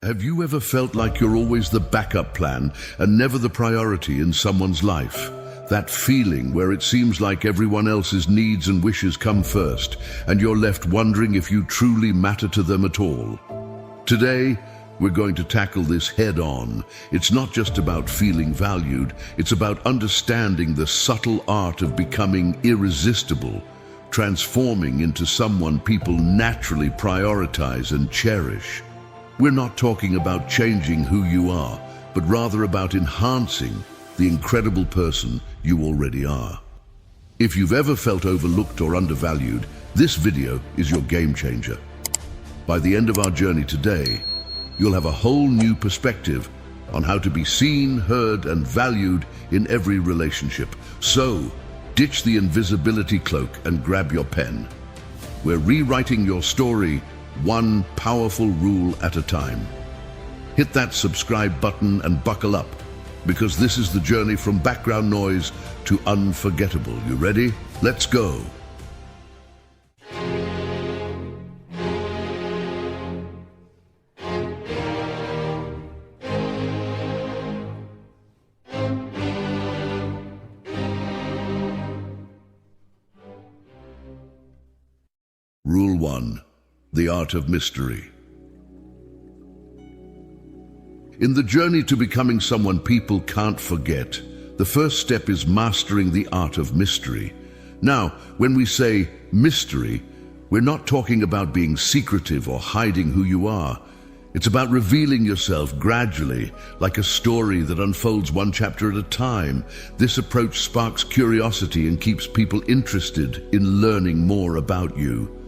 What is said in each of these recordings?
Have you ever felt like you're always the backup plan and never the priority in someone's life? That feeling where it seems like everyone else's needs and wishes come first, and you're left wondering if you truly matter to them at all. Today, we're going to tackle this head on. It's not just about feeling valued, it's about understanding the subtle art of becoming irresistible, transforming into someone people naturally prioritize and cherish. We're not talking about changing who you are, but rather about enhancing the incredible person you already are. If you've ever felt overlooked or undervalued, this video is your game changer. By the end of our journey today, you'll have a whole new perspective on how to be seen, heard, and valued in every relationship. So, ditch the invisibility cloak and grab your pen. We're rewriting your story one powerful rule at a time. Hit that subscribe button and buckle up, because this is the journey from background noise to unforgettable. You ready? Let's go. Rule 1. The art of mystery. In the journey to becoming someone people can't forget, the first step is mastering the art of mystery. Now, when we say mystery, we're not talking about being secretive or hiding who you are. It's about revealing yourself gradually, like a story that unfolds one chapter at a time. This approach sparks curiosity and keeps people interested in learning more about you.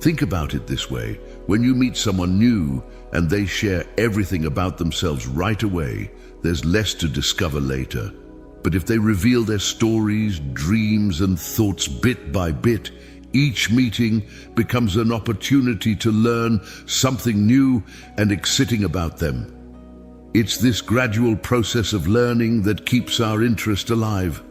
Think about it this way: when you meet someone new and they share everything about themselves right away, there's less to discover later. But if they reveal their stories, dreams, and thoughts bit by bit, each meeting becomes an opportunity to learn something new and exciting about them. It's this gradual process of learning that keeps our interest alive.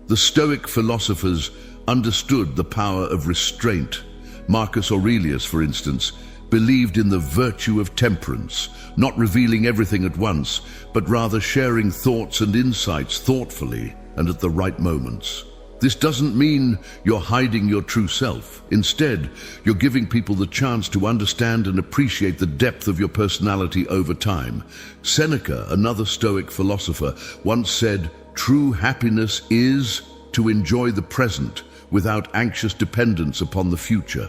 The Stoic philosophers understood the power of restraint. Marcus Aurelius, for instance, believed in the virtue of temperance, not revealing everything at once, but rather sharing thoughts and insights thoughtfully and at the right moments. This doesn't mean you're hiding your true self. Instead, you're giving people the chance to understand and appreciate the depth of your personality over time. Seneca, another Stoic philosopher, once said, "True happiness is to enjoy the present without anxious dependence upon the future."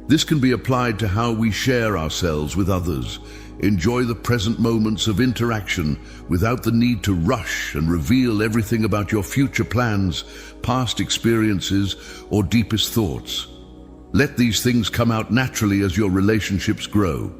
This can be applied to how we share ourselves with others. Enjoy the present moments of interaction without the need to rush and reveal everything about your future plans, past experiences, or deepest thoughts. Let these things come out naturally as your relationships grow.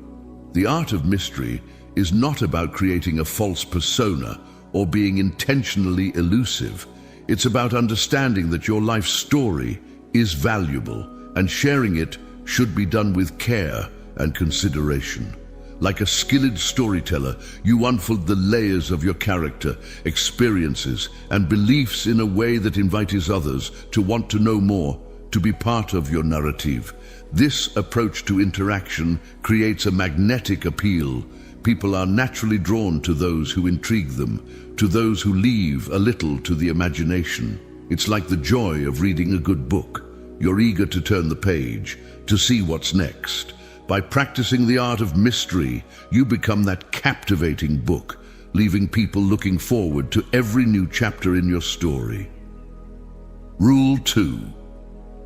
The art of mystery is not about creating a false persona or being intentionally elusive. It's about understanding that your life story is valuable, and sharing it should be done with care and consideration. Like a skilled storyteller, you unfold the layers of your character, experiences, and beliefs in a way that invites others to want to know more, to be part of your narrative. This approach to interaction creates a magnetic appeal. People are naturally drawn to those who intrigue them, to those who leave a little to the imagination. It's like the joy of reading a good book. You're eager to turn the page, to see what's next. By practicing the art of mystery, you become that captivating book, leaving people looking forward to every new chapter in your story. Rule 2.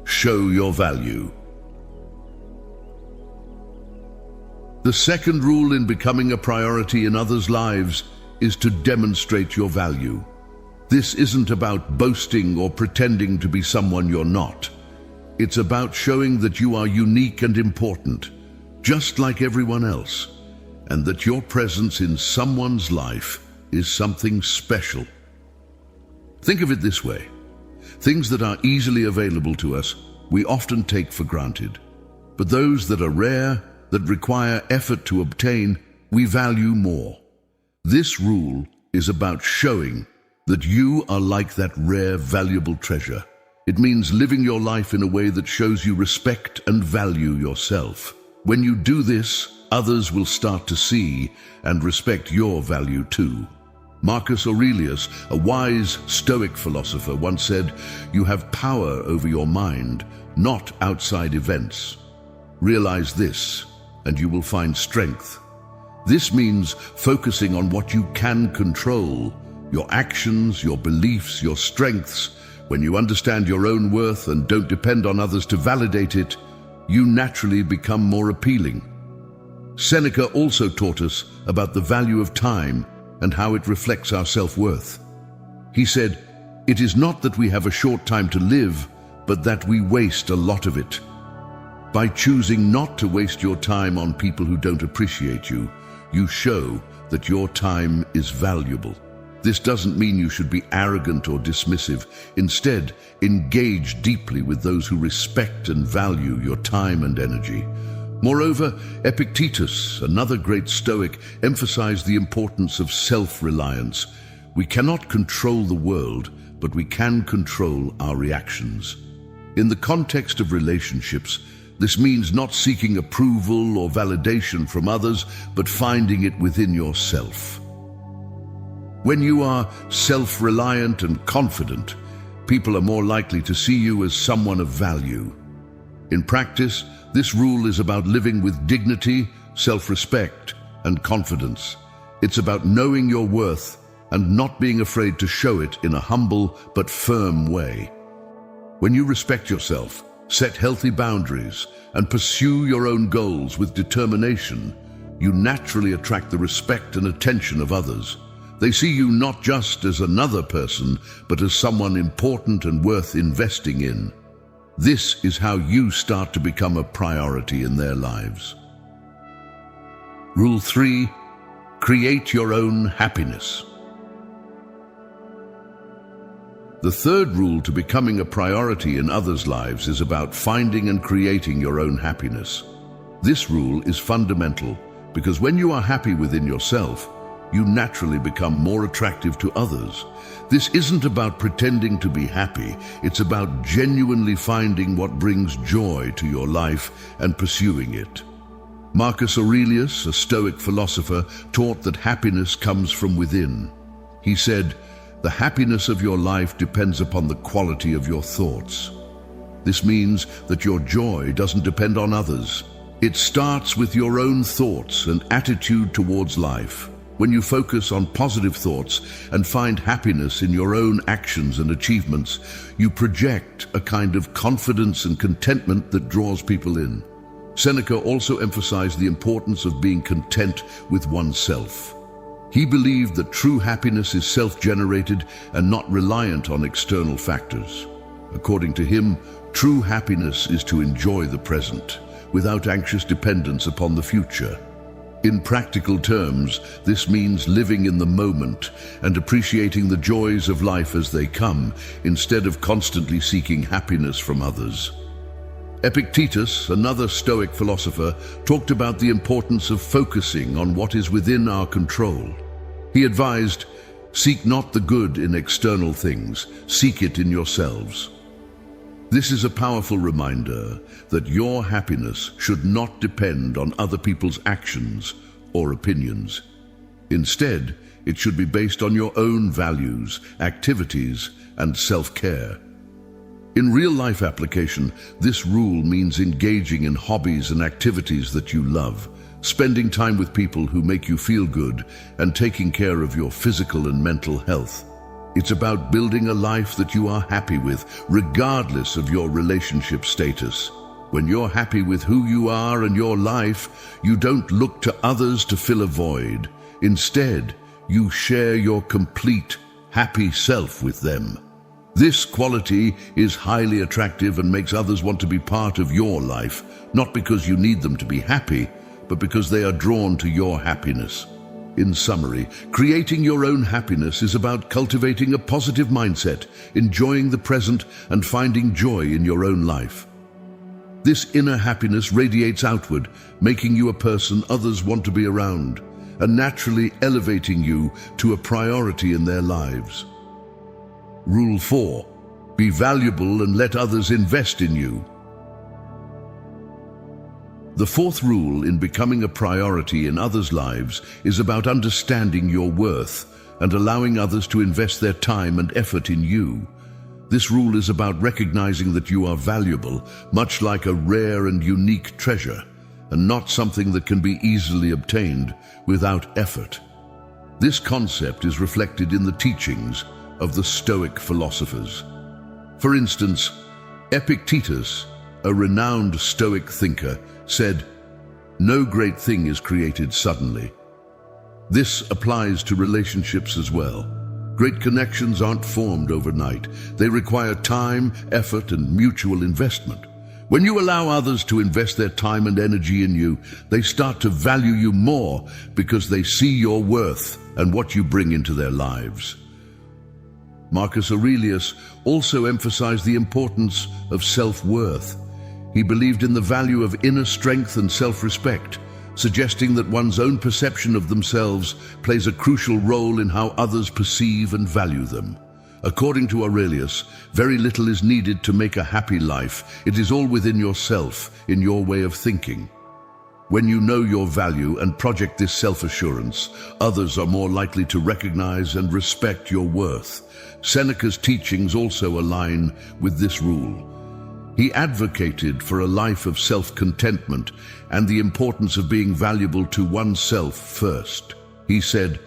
Show your value. The second rule in becoming a priority in others' lives is to demonstrate your value. This isn't about boasting or pretending to be someone you're not. It's about showing that you are unique and important, just like everyone else, and that your presence in someone's life is something special. Think of it this way: things that are easily available to us, we often take for granted. But those that are rare, that require effort to obtain, we value more. This rule is about showing that you are like that rare, valuable treasure. It means living your life in a way that shows you respect and value yourself. When you do this, others will start to see and respect your value too. Marcus Aurelius, a wise Stoic philosopher, once said, "You have power over your mind, not outside events. Realize this, and you will find strength." This means focusing on what you can control, your actions, your beliefs, your strengths. When you understand your own worth and don't depend on others to validate it, you naturally become more appealing. Seneca also taught us about the value of time and how it reflects our self-worth. He said, "It is not that we have a short time to live, but that we waste a lot of it." By choosing not to waste your time on people who don't appreciate you, you show that your time is valuable. This doesn't mean you should be arrogant or dismissive. Instead, engage deeply with those who respect and value your time and energy. Moreover, Epictetus, another great Stoic, emphasized the importance of self-reliance. We cannot control the world, but we can control our reactions. In the context of relationships, this means not seeking approval or validation from others, but finding it within yourself. When you are self-reliant and confident, people are more likely to see you as someone of value. In practice, this rule is about living with dignity, self-respect, and confidence. It's about knowing your worth and not being afraid to show it in a humble but firm way. When you respect yourself, set healthy boundaries, and pursue your own goals with determination, you naturally attract the respect and attention of others. They see you not just as another person, but as someone important and worth investing in. This is how you start to become a priority in their lives. Rule 3, create your own happiness. The third rule to becoming a priority in others' lives is about finding and creating your own happiness. This rule is fundamental because when you are happy within yourself, you naturally become more attractive to others. This isn't about pretending to be happy. It's about genuinely finding what brings joy to your life and pursuing it. Marcus Aurelius, a Stoic philosopher, taught that happiness comes from within. He said, "The happiness of your life depends upon the quality of your thoughts." This means that your joy doesn't depend on others. It starts with your own thoughts and attitude towards life. When you focus on positive thoughts and find happiness in your own actions and achievements, you project a kind of confidence and contentment that draws people in. Seneca also emphasized the importance of being content with oneself. He believed that true happiness is self-generated and not reliant on external factors. According to him, true happiness is to enjoy the present, without anxious dependence upon the future. In practical terms, this means living in the moment and appreciating the joys of life as they come, instead of constantly seeking happiness from others. Epictetus, another Stoic philosopher, talked about the importance of focusing on what is within our control. He advised, "Seek not the good in external things, seek it in yourselves." This is a powerful reminder that your happiness should not depend on other people's actions or opinions. Instead, it should be based on your own values, activities, and self-care. In real-life application, this rule means engaging in hobbies and activities that you love, spending time with people who make you feel good, and taking care of your physical and mental health. It's about building a life that you are happy with, regardless of your relationship status. When you're happy with who you are and your life, you don't look to others to fill a void. Instead, you share your complete, happy self with them. This quality is highly attractive and makes others want to be part of your life, not because you need them to be happy, but because they are drawn to your happiness. In summary, creating your own happiness is about cultivating a positive mindset, enjoying the present, and finding joy in your own life. This inner happiness radiates outward, making you a person others want to be around, and naturally elevating you to a priority in their lives. Rule 4. Be valuable and let others invest in you. The fourth rule in becoming a priority in others' lives is about understanding your worth and allowing others to invest their time and effort in you. This rule is about recognizing that you are valuable, much like a rare and unique treasure, and not something that can be easily obtained without effort. This concept is reflected in the teachings of the Stoic philosophers. For instance, Epictetus, a renowned Stoic thinker, said, "No great thing is created suddenly." This applies to relationships as well. Great connections aren't formed overnight. They require time, effort, and mutual investment. When you allow others to invest their time and energy in you, they start to value you more because they see your worth and what you bring into their lives. Marcus Aurelius also emphasized the importance of self-worth. He believed in the value of inner strength and self-respect, suggesting that one's own perception of themselves plays a crucial role in how others perceive and value them. According to Aurelius, very little is needed to make a happy life. It is all within yourself, in your way of thinking. When you know your value and project this self-assurance, others are more likely to recognize and respect your worth. Seneca's teachings also align with this rule. He advocated for a life of self-contentment and the importance of being valuable to oneself first. He said,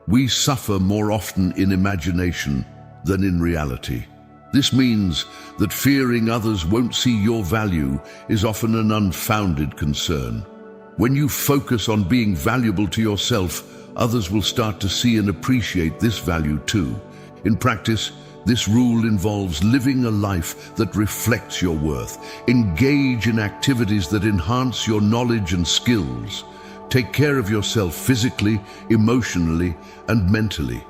"We suffer more often in imagination than in reality." This means that fearing others won't see your value is often an unfounded concern. When you focus on being valuable to yourself, others will start to see and appreciate this value too. In practice, this rule involves living a life that reflects your worth. Engage in activities that enhance your knowledge and skills. Take care of yourself physically, emotionally, and mentally.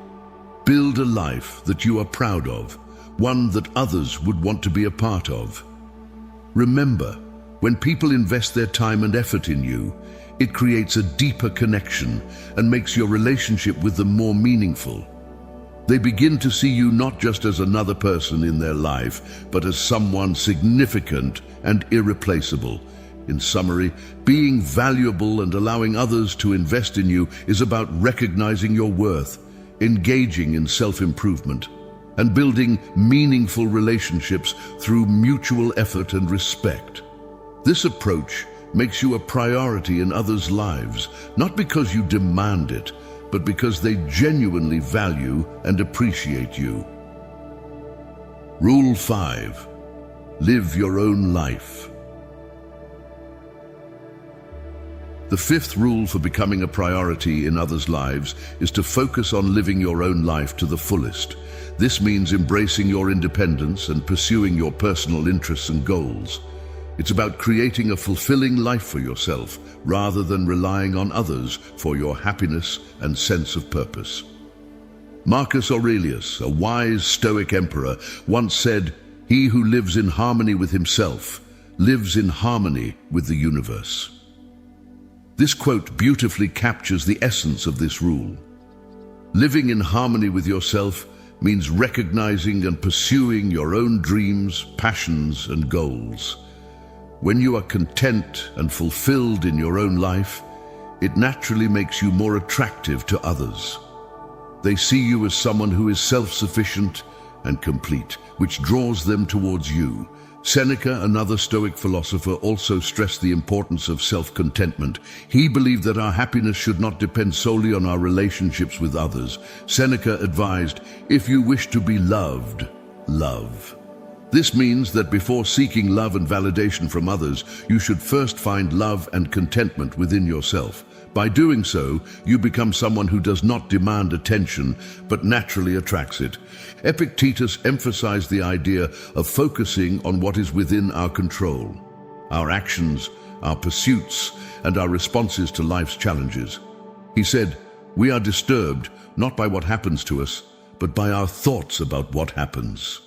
Build a life that you are proud of, one that others would want to be a part of. Remember, when people invest their time and effort in you, it creates a deeper connection and makes your relationship with them more meaningful. They begin to see you not just as another person in their life, but as someone significant and irreplaceable. In summary, being valuable and allowing others to invest in you is about recognizing your worth, engaging in self-improvement, and building meaningful relationships through mutual effort and respect. This approach makes you a priority in others' lives, not because you demand it, but because they genuinely value and appreciate you. Rule 5. Live your own life. The fifth rule for becoming a priority in others' lives is to focus on living your own life to the fullest. This means embracing your independence and pursuing your personal interests and goals. It's about creating a fulfilling life for yourself, rather than relying on others for your happiness and sense of purpose. Marcus Aurelius, a wise Stoic emperor, once said, "He who lives in harmony with himself lives in harmony with the universe." This quote beautifully captures the essence of this rule. Living in harmony with yourself means recognizing and pursuing your own dreams, passions, and goals. When you are content and fulfilled in your own life, it naturally makes you more attractive to others. They see you as someone who is self-sufficient and complete, which draws them towards you. Seneca, another Stoic philosopher, also stressed the importance of self-contentment. He believed that our happiness should not depend solely on our relationships with others. Seneca advised, "If you wish to be loved, love." This means that before seeking love and validation from others, you should first find love and contentment within yourself. By doing so, you become someone who does not demand attention, but naturally attracts it. Epictetus emphasized the idea of focusing on what is within our control, our actions, our pursuits, and our responses to life's challenges. He said, "We are disturbed not by what happens to us, but by our thoughts about what happens."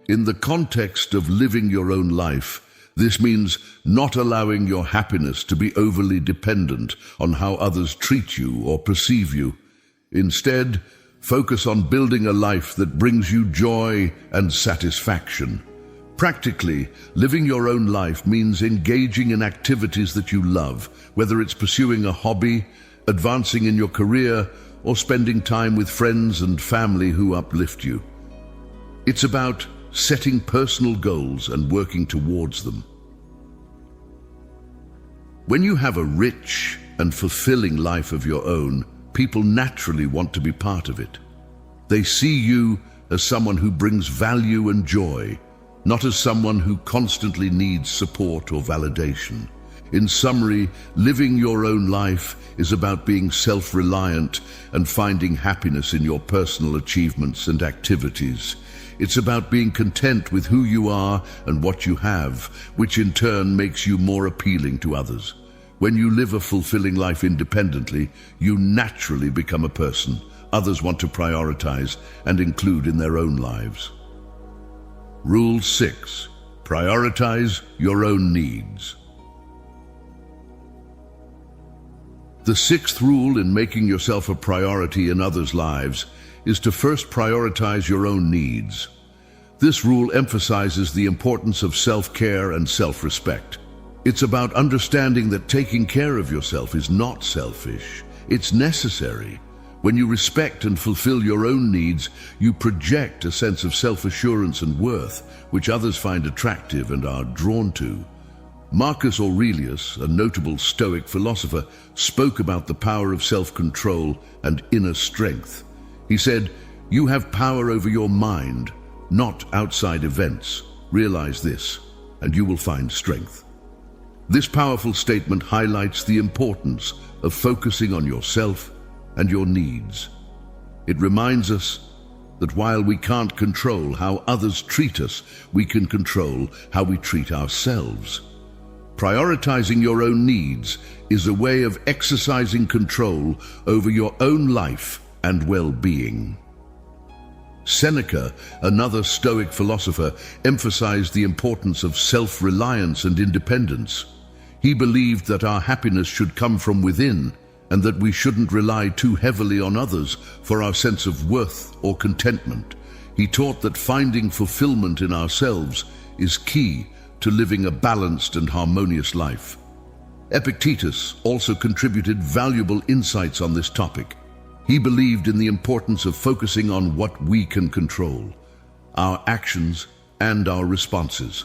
In the context of living your own life, this means not allowing your happiness to be overly dependent on how others treat you or perceive you. Instead, focus on building a life that brings you joy and satisfaction. Practically, living your own life means engaging in activities that you love, whether it's pursuing a hobby, advancing in your career, or spending time with friends and family who uplift you. It's about setting personal goals and working towards them. When you have a rich and fulfilling life of your own, people naturally want to be part of it. They see you as someone who brings value and joy, not as someone who constantly needs support or validation. In summary, living your own life is about being self-reliant and finding happiness in your personal achievements and activities. It's about being content with who you are and what you have, which in turn makes you more appealing to others. When you live a fulfilling life independently, you naturally become a person others want to prioritize and include in their own lives. Rule 6. Prioritize your own needs. The sixth rule in making yourself a priority in others' lives is to first prioritize your own needs. This rule emphasizes the importance of self-care and self-respect. It's about understanding that taking care of yourself is not selfish. It's necessary. When you respect and fulfill your own needs, you project a sense of self-assurance and worth, which others find attractive and are drawn to. Marcus Aurelius, a notable Stoic philosopher, spoke about the power of self-control and inner strength. He said, "You have power over your mind, not outside events. Realize this, and you will find strength." This powerful statement highlights the importance of focusing on yourself and your needs. It reminds us that while we can't control how others treat us, we can control how we treat ourselves. Prioritizing your own needs is a way of exercising control over your own life and well-being. Seneca, another Stoic philosopher, emphasized the importance of self-reliance and independence. He believed that our happiness should come from within, and that we shouldn't rely too heavily on others for our sense of worth or contentment. He taught that finding fulfillment in ourselves is key to living a balanced and harmonious life. Epictetus also contributed valuable insights on this topic. He believed in the importance of focusing on what we can control, our actions and our responses.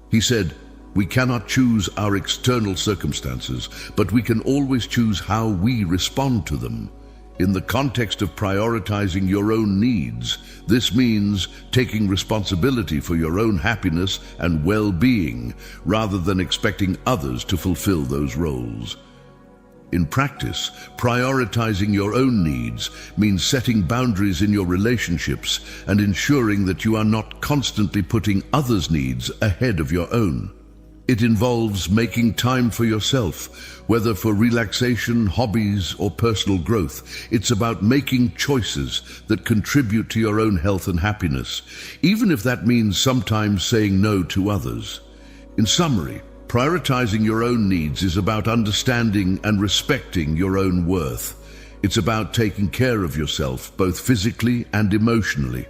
He said, "We cannot choose our external circumstances, but we can always choose how we respond to them." In the context of prioritizing your own needs, this means taking responsibility for your own happiness and well-being, rather than expecting others to fulfill those roles. In practice, prioritizing your own needs means setting boundaries in your relationships and ensuring that you are not constantly putting others' needs ahead of your own. It involves making time for yourself, whether for relaxation, hobbies, or personal growth. It's about making choices that contribute to your own health and happiness, even if that means sometimes saying no to others. In summary, prioritizing your own needs is about understanding and respecting your own worth. It's about taking care of yourself, both physically and emotionally.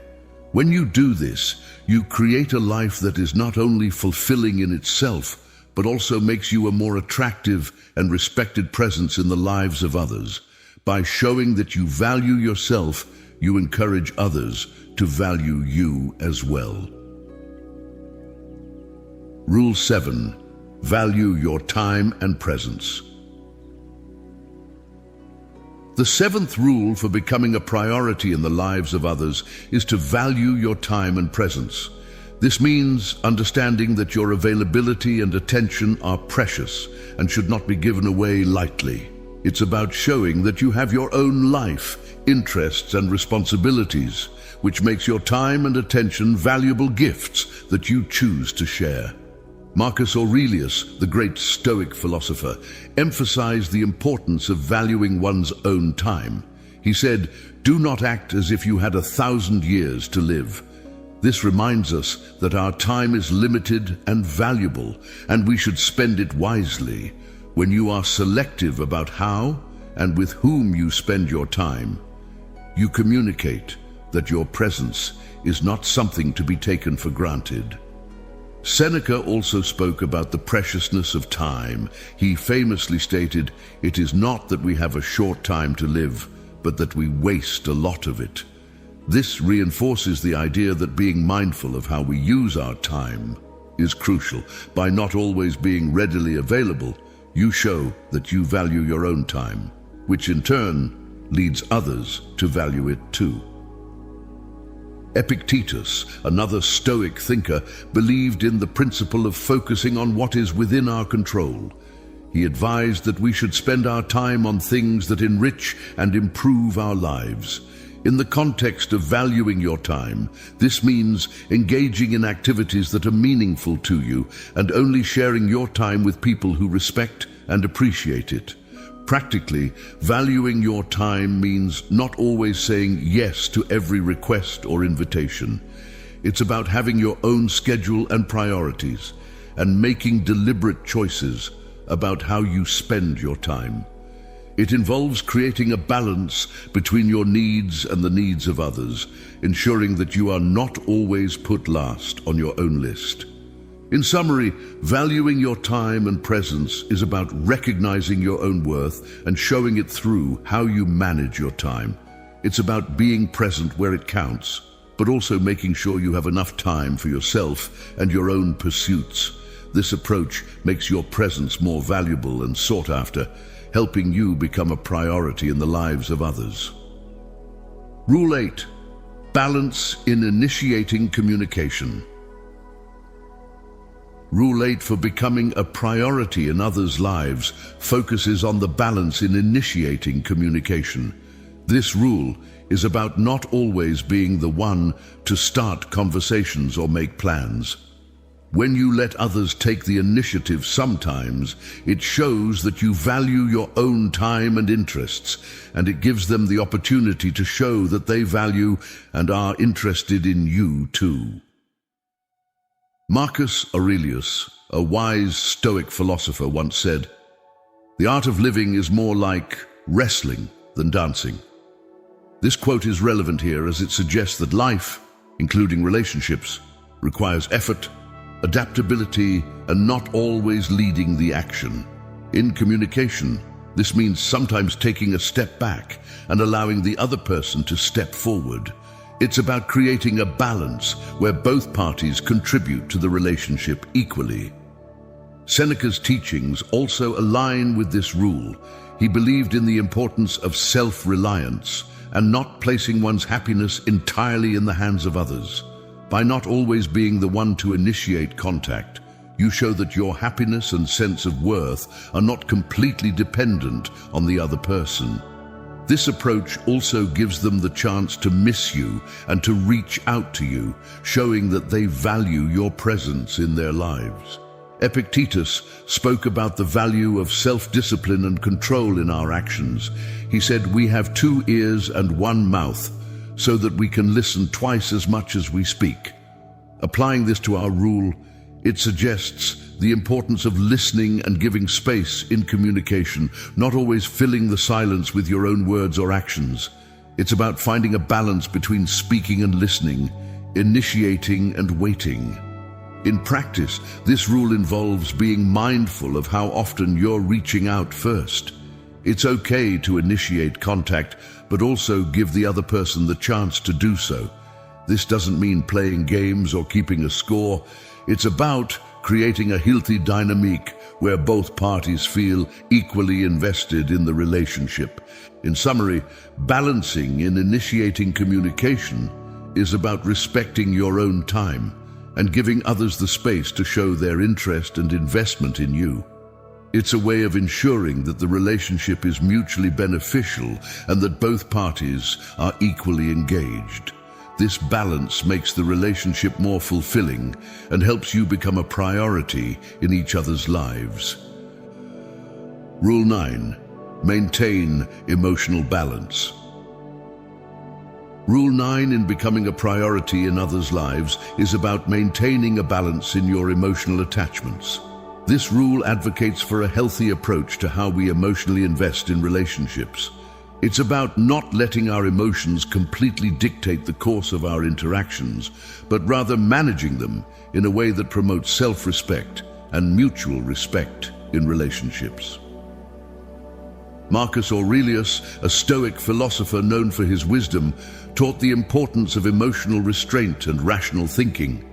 When you do this, you create a life that is not only fulfilling in itself, but also makes you a more attractive and respected presence in the lives of others. By showing that you value yourself, you encourage others to value you as well. Rule 7. Value your time and presence. The seventh rule for becoming a priority in the lives of others is to value your time and presence. This means understanding that your availability and attention are precious and should not be given away lightly. It's about showing that you have your own life, interests, and responsibilities, which makes your time and attention valuable gifts that you choose to share. Marcus Aurelius, the great Stoic philosopher, emphasized the importance of valuing one's own time. He said, "Do not act as if you had 1,000 years to live." This reminds us that our time is limited and valuable, and we should spend it wisely. When you are selective about how and with whom you spend your time, you communicate that your presence is not something to be taken for granted. Seneca also spoke about the preciousness of time. He famously stated, "It is not that we have a short time to live, but that we waste a lot of it." This reinforces the idea that being mindful of how we use our time is crucial. By not always being readily available, you show that you value your own time, which in turn leads others to value it too. Epictetus, another Stoic thinker, believed in the principle of focusing on what is within our control. He advised that we should spend our time on things that enrich and improve our lives. In the context of valuing your time, this means engaging in activities that are meaningful to you and only sharing your time with people who respect and appreciate it. Practically, valuing your time means not always saying yes to every request or invitation. It's about having your own schedule and priorities and making deliberate choices about how you spend your time. It involves creating a balance between your needs and the needs of others, ensuring that you are not always put last on your own list. In summary, valuing your time and presence is about recognizing your own worth and showing it through how you manage your time. It's about being present where it counts, but also making sure you have enough time for yourself and your own pursuits. This approach makes your presence more valuable and sought after, helping you become a priority in the lives of others. Rule 8. Balance in initiating communication. Rule 8 for becoming a priority in others' lives focuses on the balance in initiating communication. This rule is about not always being the one to start conversations or make plans. When you let others take the initiative sometimes, it shows that you value your own time and interests, and it gives them the opportunity to show that they value and are interested in you too. Marcus Aurelius, a wise Stoic philosopher, once said, "The art of living is more like wrestling than dancing." This quote is relevant here as it suggests that life, including relationships, requires effort, adaptability, and not always leading the action. In communication, this means sometimes taking a step back and allowing the other person to step forward. It's about creating a balance where both parties contribute to the relationship equally. Seneca's teachings also align with this rule. He believed in the importance of self-reliance and not placing one's happiness entirely in the hands of others. By not always being the one to initiate contact, you show that your happiness and sense of worth are not completely dependent on the other person. This approach also gives them the chance to miss you and to reach out to you, showing that they value your presence in their lives. Epictetus spoke about the value of self-discipline and control in our actions. He said, "We have 2 ears and 1 mouth, so that we can listen twice as much as we speak." Applying this to our rule, it suggests the importance of listening and giving space in communication, not always filling the silence with your own words or actions. It's about finding a balance between speaking and listening, initiating and waiting. In practice, this rule involves being mindful of how often you're reaching out first. It's okay to initiate contact, but also give the other person the chance to do so. This doesn't mean playing games or keeping a score. It's about creating a healthy dynamic where both parties feel equally invested in the relationship. In summary, balancing in initiating communication is about respecting your own time and giving others the space to show their interest and investment in you. It's a way of ensuring that the relationship is mutually beneficial and that both parties are equally engaged. This balance makes the relationship more fulfilling and helps you become a priority in each other's lives. Rule 9. Maintain emotional balance. Rule 9 in becoming a priority in others' lives is about maintaining a balance in your emotional attachments. This rule advocates for a healthy approach to how we emotionally invest in relationships. It's about not letting our emotions completely dictate the course of our interactions, but rather managing them in a way that promotes self-respect and mutual respect in relationships. Marcus Aurelius, a Stoic philosopher known for his wisdom, taught the importance of emotional restraint and rational thinking.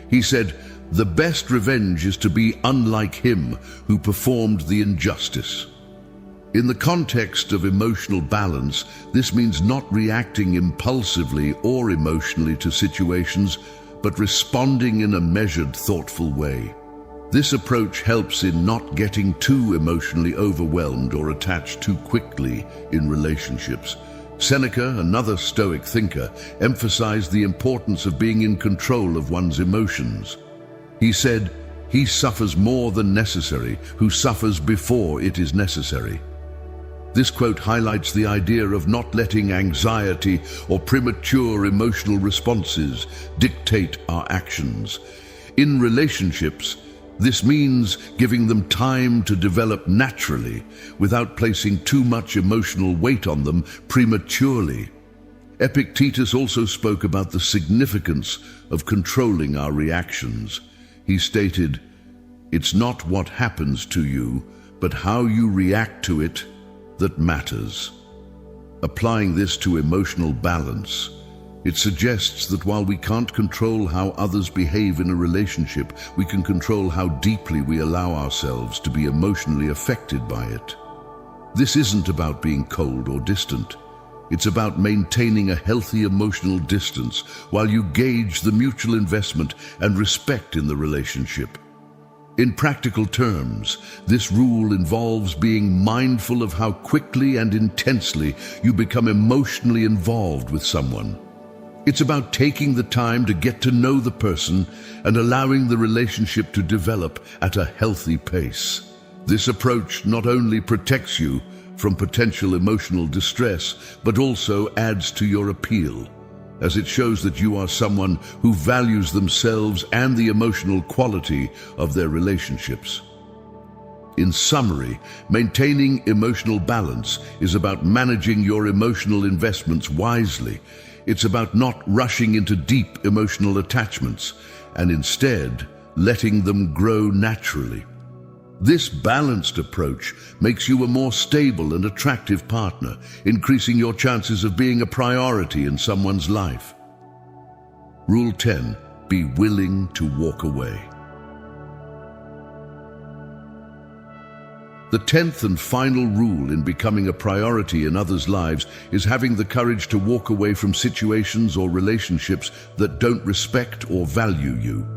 He said, "The best revenge is to be unlike him who performed the injustice." In the context of emotional balance, this means not reacting impulsively or emotionally to situations, but responding in a measured, thoughtful way. This approach helps in not getting too emotionally overwhelmed or attached too quickly in relationships. Seneca, another Stoic thinker, emphasized the importance of being in control of one's emotions. He said, "He suffers more than necessary who suffers before it is necessary." This quote highlights the idea of not letting anxiety or premature emotional responses dictate our actions. In relationships, this means giving them time to develop naturally without placing too much emotional weight on them prematurely. Epictetus also spoke about the significance of controlling our reactions. He stated, "It's not what happens to you, but how you react to it that matters." Applying this to emotional balance, it suggests that while we can't control how others behave in a relationship, we can control how deeply we allow ourselves to be emotionally affected by it. This isn't about being cold or distant. It's about maintaining a healthy emotional distance while you gauge the mutual investment and respect in the relationship. In practical terms, this rule involves being mindful of how quickly and intensely you become emotionally involved with someone. It's about taking the time to get to know the person and allowing the relationship to develop at a healthy pace. This approach not only protects you from potential emotional distress, but also adds to your appeal, as it shows that you are someone who values themselves and the emotional quality of their relationships. In summary, maintaining emotional balance is about managing your emotional investments wisely. It's about not rushing into deep emotional attachments and instead letting them grow naturally. This balanced approach makes you a more stable and attractive partner, increasing your chances of being a priority in someone's life. Rule 10. Be willing to walk away. The 10th and final rule in becoming a priority in others' lives is having the courage to walk away from situations or relationships that don't respect or value you.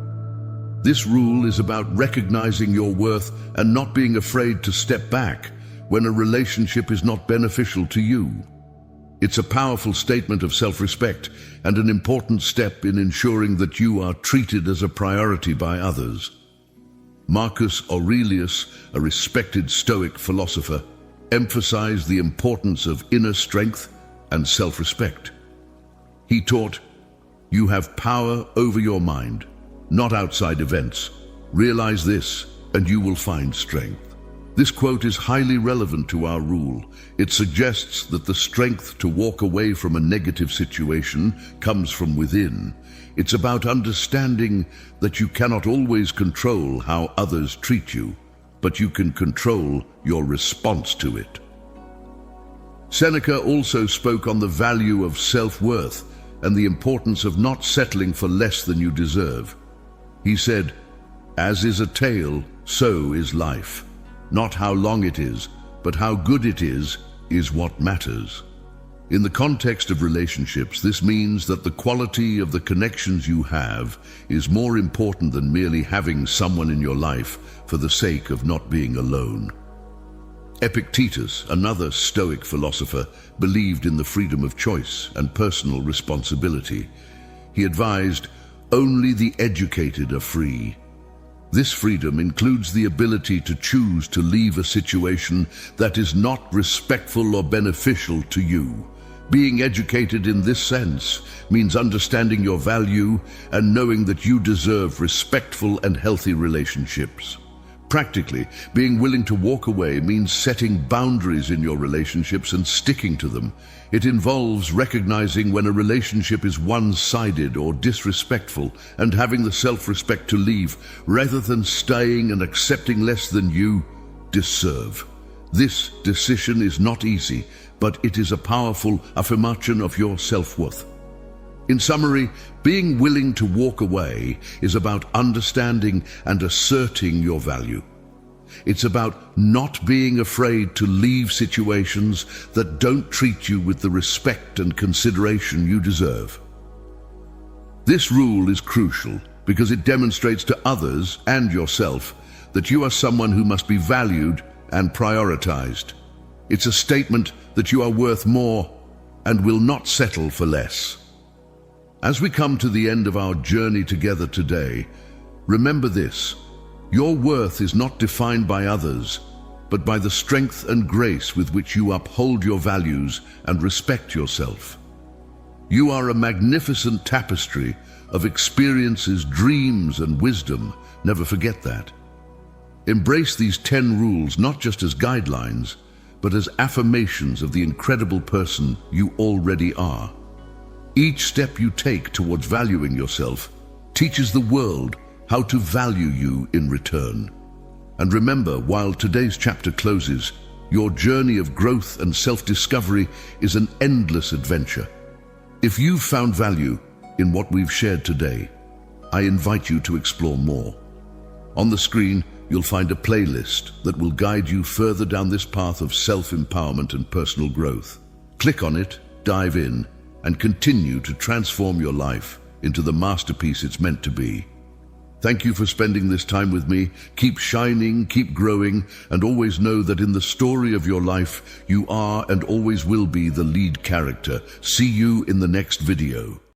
This rule is about recognizing your worth and not being afraid to step back when a relationship is not beneficial to you. It's a powerful statement of self-respect and an important step in ensuring that you are treated as a priority by others. Marcus Aurelius, a respected Stoic philosopher, emphasized the importance of inner strength and self-respect. He taught, "You have power over your mind, not outside events. Realize this, and you will find strength." This quote is highly relevant to our rule. It suggests that the strength to walk away from a negative situation comes from within. It's about understanding that you cannot always control how others treat you, but you can control your response to it. Seneca also spoke on the value of self-worth and the importance of not settling for less than you deserve. He said, "As is a tale, so is life. Not how long it is, but how good it is what matters." In the context of relationships, this means that the quality of the connections you have is more important than merely having someone in your life for the sake of not being alone. Epictetus, another Stoic philosopher, believed in the freedom of choice and personal responsibility. He advised, "Only the educated are free." This freedom includes the ability to choose to leave a situation that is not respectful or beneficial to you. Being educated in this sense means understanding your value and knowing that you deserve respectful and healthy relationships. Practically, being willing to walk away means setting boundaries in your relationships and sticking to them. It involves recognizing when a relationship is one-sided or disrespectful and having the self-respect to leave, rather than staying and accepting less than you deserve. This decision is not easy, but it is a powerful affirmation of your self-worth. In summary, being willing to walk away is about understanding and asserting your value. It's about not being afraid to leave situations that don't treat you with the respect and consideration you deserve. This rule is crucial because it demonstrates to others and yourself that you are someone who must be valued and prioritized. It's a statement that you are worth more and will not settle for less. As we come to the end of our journey together today, remember this: your worth is not defined by others, but by the strength and grace with which you uphold your values and respect yourself. You are a magnificent tapestry of experiences, dreams, and wisdom. Never forget that. Embrace these 10 rules not just as guidelines, but as affirmations of the incredible person you already are. Each step you take towards valuing yourself teaches the world how to value you in return. And remember, while today's chapter closes, your journey of growth and self-discovery is an endless adventure. If you've found value in what we've shared today, I invite you to explore more. On the screen, you'll find a playlist that will guide you further down this path of self-empowerment and personal growth. Click on it, dive in, and continue to transform your life into the masterpiece it's meant to be. Thank you for spending this time with me. Keep shining, keep growing, and always know that in the story of your life, you are and always will be the lead character. See you in the next video.